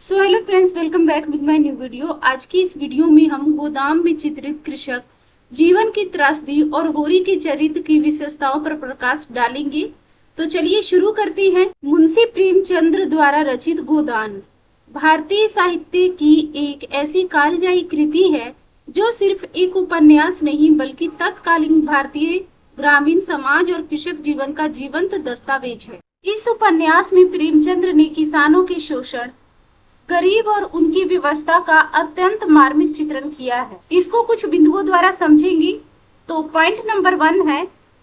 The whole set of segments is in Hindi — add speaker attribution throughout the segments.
Speaker 1: So hello friends, welcome back with my new video. आज की इस वीडियो में हम गोदाम में चित्रित कृषक जीवन की त्रासदी और होरी के चरित्र की विशेषताओं पर प्रकाश डालेंगे। तो चलिए शुरू करते हैं। मुंशी प्रेमचंद्र द्वारा रचित गोदान भारतीय साहित्य की एक ऐसी कालजयी कृति है जो सिर्फ एक उपन्यास नहीं बल्कि तत्कालीन भारतीय ग्रामीण समाज और कृषक जीवन का जीवंत दस्तावेज है। इस उपन्यास में प्रेमचंद्र ने किसानों के शोषण, गरीब और उनकी व्यवस्था का अत्यंत मार्मिक चित्रण किया है। इसको कुछ बिंदुओं द्वारा समझेंगे। तो पॉइंट नंबर 1 है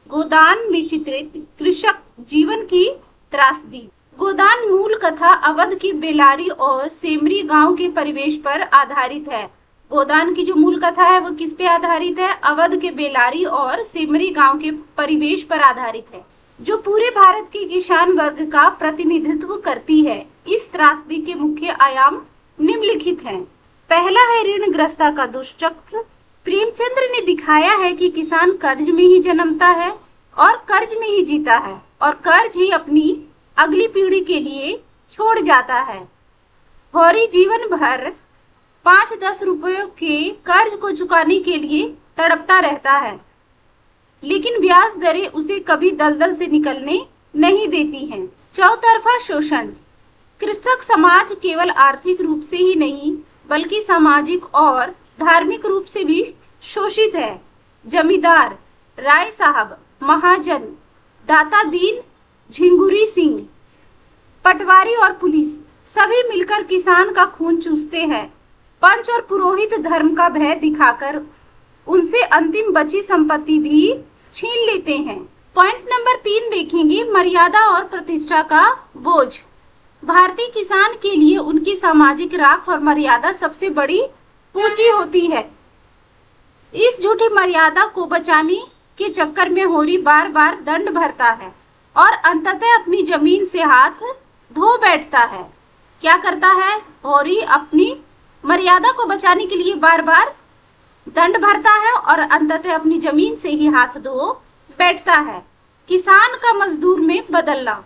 Speaker 1: गोदान में चित्रित कृषक जीवन की त्रासदी। गोदान मूल कथा अवध की बेलारी और सेमरी गांव के परिवेश पर आधारित है। गोदान की जो मूल कथा है वो किस पे आधारित है? अवध के बेलारी और सेमरी गांव के परिवेश पर आधारित है, जो पूरे भारत के किसान वर्ग का प्रतिनिधित्व करती है। इस त्रासदी के मुख्य आयाम निम्नलिखित हैं। पहला है ऋणग्रस्ता का दुष्चक्र। प्रेमचंद्र ने दिखाया है कि किसान कर्ज में ही जन्मता है और कर्ज में ही जीता है और कर्ज ही अपनी अगली पीढ़ी के लिए छोड़ जाता है। होरी जीवन भर 5-10 रुपयों के कर्ज को चुकाने के लिए तड़पता रहता है, लेकिन ब्याज दरें उसे कभी दलदल से निकलने नहीं देती हैं। चौतरफा शोषण। कृषक समाज केवल आर्थिक रूप से ही नहीं बल्कि सामाजिक और धार्मिक रूप से भी शोषित है। जमींदार, राय साहब, महाजन, दाता दीन, झिंगुरी सिंह, पटवारी और पुलिस सभी मिलकर किसान का खून चूसते हैं। पंच और पुरोहित धर्म का भय दिखाकर उनसे अंतिम बची संपत्ति भी छीन लेते हैं। पॉइंट नंबर 3 देखेंगे, मर्यादा और प्रतिष्ठा का बोझ। भारतीय किसान के लिए उनकी सामाजिक राख और मर्यादा सबसे बड़ी पूंजी होती है। इस झूठी मर्यादा को बचाने के चक्कर में होरी बार बार दंड भरता है और अंततः अपनी जमीन से हाथ धो बैठता है। क्या करता है? होरी अपनी मर्यादा को बचाने के लिए बार बार दंड भरता है और अंततः अपनी जमीन से ही हाथ धो बैठता है। किसान का मजदूर में बदलना।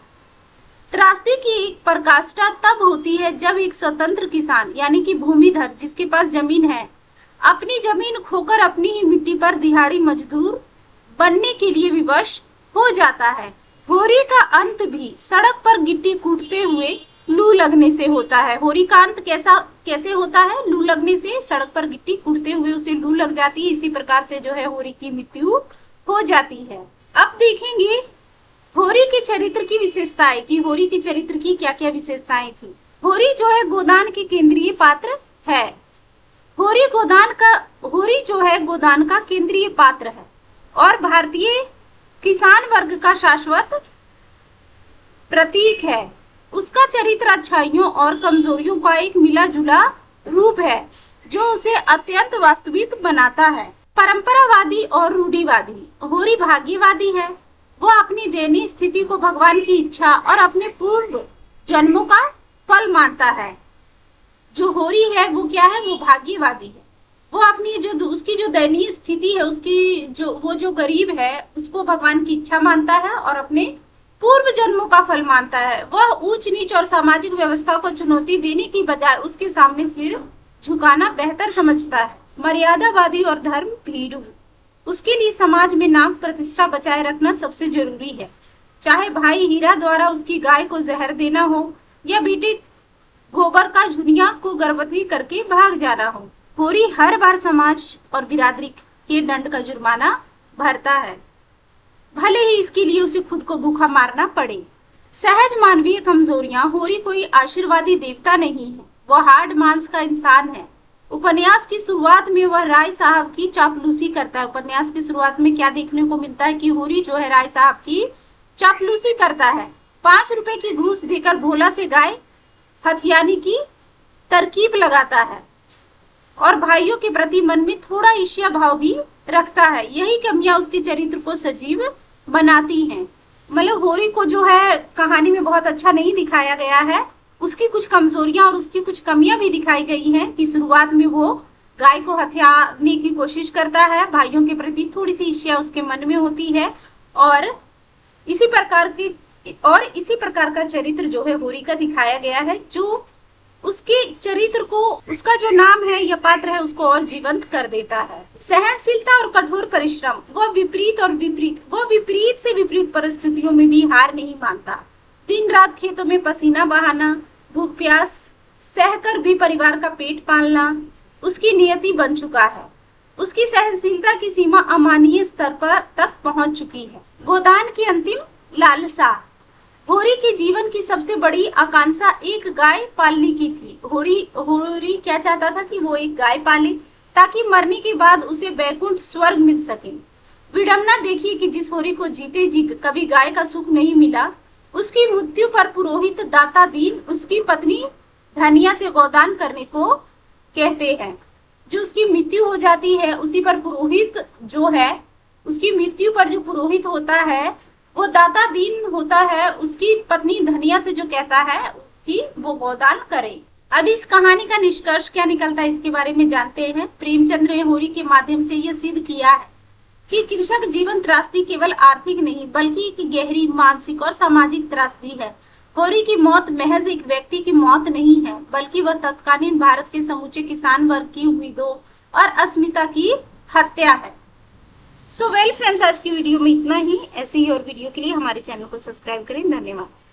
Speaker 1: त्रासदी की एक पराकाष्ठा तब होती है जब एक स्वतंत्र किसान यानी कि भूमिधर जिसके पास जमीन है अपनी जमीन खोकर अपनी ही मिट्टी पर दिहाड़ी मजदूर बनने के लिए विवश हो जाता है। होरी का अंत भी सड़क पर गिट्टी कूटते हुए लू लगने से होता है। होरी का अंत कैसे होता है? लू लगने से। सड़क पर गिट्टी कूटते हुए उसे लू लग जाती है। इसी प्रकार से जो है होरी की मृत्यु हो जाती है। अब देखेंगे होरी के चरित्र की विशेषताएं कि होरी के चरित्र की क्या क्या विशेषताएं थी। होरी जो है गोदान के केंद्रीय पात्र है। होरी जो है गोदान का केंद्रीय पात्र है और भारतीय किसान वर्ग का शाश्वत प्रतीक है। उसका चरित्र अच्छाइयों और कमजोरियों का एक मिला जुला रूप है जो उसे अत्यंत वास्तविक बनाता है। परंपरावादी और रूढ़िवादी। होरी भाग्यवादी है। वो अपनी दयनीय स्थिति को भगवान की इच्छा और अपने पूर्व जन्मों का फल मानता है। जो होरी है वो क्या है? वो भाग्यवादी है। वो अपनी उसकी जो दयनीय स्थिति है, उसकी जो गरीब है उसको भगवान की इच्छा मानता है और अपने पूर्व जन्मों का फल मानता है। वह ऊंच नीच और सामाजिक व्यवस्था को चुनौती देने की बजाय उसके सामने सिर झुकाना बेहतर समझता है। मर्यादावादी और धर्म भीरू। उसके लिए समाज में नाम प्रतिष्ठा बचाए रखना सबसे जरूरी है, चाहे भाई हीरा द्वारा उसकी गाय को जहर देना हो या बेटे गोबर का झुनिया को गर्भवती करके भाग जाना हो। होरी हर बार समाज और बिरादरी के दंड का जुर्माना भरता है, भले ही इसके लिए उसे खुद को भूखा मारना पड़े। सहज मानवीय कमजोरियां। होरी कोई आशीर्वादी देवता नहीं है, वह हार्ड मांस का इंसान है। उपन्यास की शुरुआत में वह राय साहब की चापलूसी करता है। उपन्यास की शुरुआत में क्या देखने को मिलता है कि होरी जो है राय साहब की चापलूसी करता है। 5 रुपए की घूस देकर भोला से गाय हथियाने की तरकीब लगाता है और भाइयों के प्रति मन में थोड़ा ईर्ष्या भाव भी रखता है। यही कमियां उसके चरित्र को सजीव बनाती हैं। मतलब होरी को जो है कहानी में बहुत अच्छा नहीं दिखाया गया है। उसकी कुछ कमजोरियां और उसकी कुछ कमियां भी दिखाई गई हैं कि शुरुआत में वो गाय को हथियाने की कोशिश करता है, भाइयों के प्रति थोड़ी सी ईर्ष्या उसके मन में होती है और इसी प्रकार का चरित्र जो है होरी का दिखाया गया है, जो उसके चरित्र को, उसका जो नाम है या पात्र है, उसको और जीवंत कर देता है। सहनशीलता और कठोर परिश्रम, वो विपरीत से विपरीत परिस्थितियों में भी हार नहीं मानता। दिन रात खेतों में पसीना बहाना, भूख प्यास सहकर भी परिवार का पेट पालना उसकी नियति बन चुका है। उसकी सहनशीलता की सीमा अमानवीय स्तर पर तक पहुंच चुकी है। गोदान की अंतिम लालसा, होरी के जीवन की सबसे बड़ी आकांक्षा एक गाय पालने की थी। होरी क्या चाहता था कि वो एक गाय पाले ताकि मरने के बाद उसे वैकुंठ स्वर्ग मिल सके। विडंबना देखिए कि जिस होरी को जीते जी कभी गाय का सुख नहीं मिला, उसकी मृत्यु पर पुरोहित दाता दीन उसकी पत्नी धनिया से गोदान करने को कहते हैं। जो उसकी मृत्यु हो जाती है, उसी पर पुरोहित जो है, उसकी मृत्यु पर जो पुरोहित होता है वो दाता दीन होता है, उसकी पत्नी धनिया से जो कहता है कि वो गोदान करे। अब इस कहानी का निष्कर्ष क्या निकलता है इसके बारे में जानते हैं। प्रेमचंद्र ने होरी के माध्यम से यह सिद्ध किया है कि कृषक जीवन त्रासदी केवल आर्थिक नहीं बल्कि एक गहरी मानसिक और सामाजिक त्रासदी है। होरी की मौत महज एक व्यक्ति की मौत नहीं है, बल्कि वह तत्कालीन भारत के समूचे किसान वर्ग की उम्मीदों और अस्मिता की हत्या है। सो वेल फ्रेंड्स, आज की वीडियो में इतना ही। ऐसे ही और वीडियो के लिए हमारे चैनल को सब्सक्राइब करें। धन्यवाद।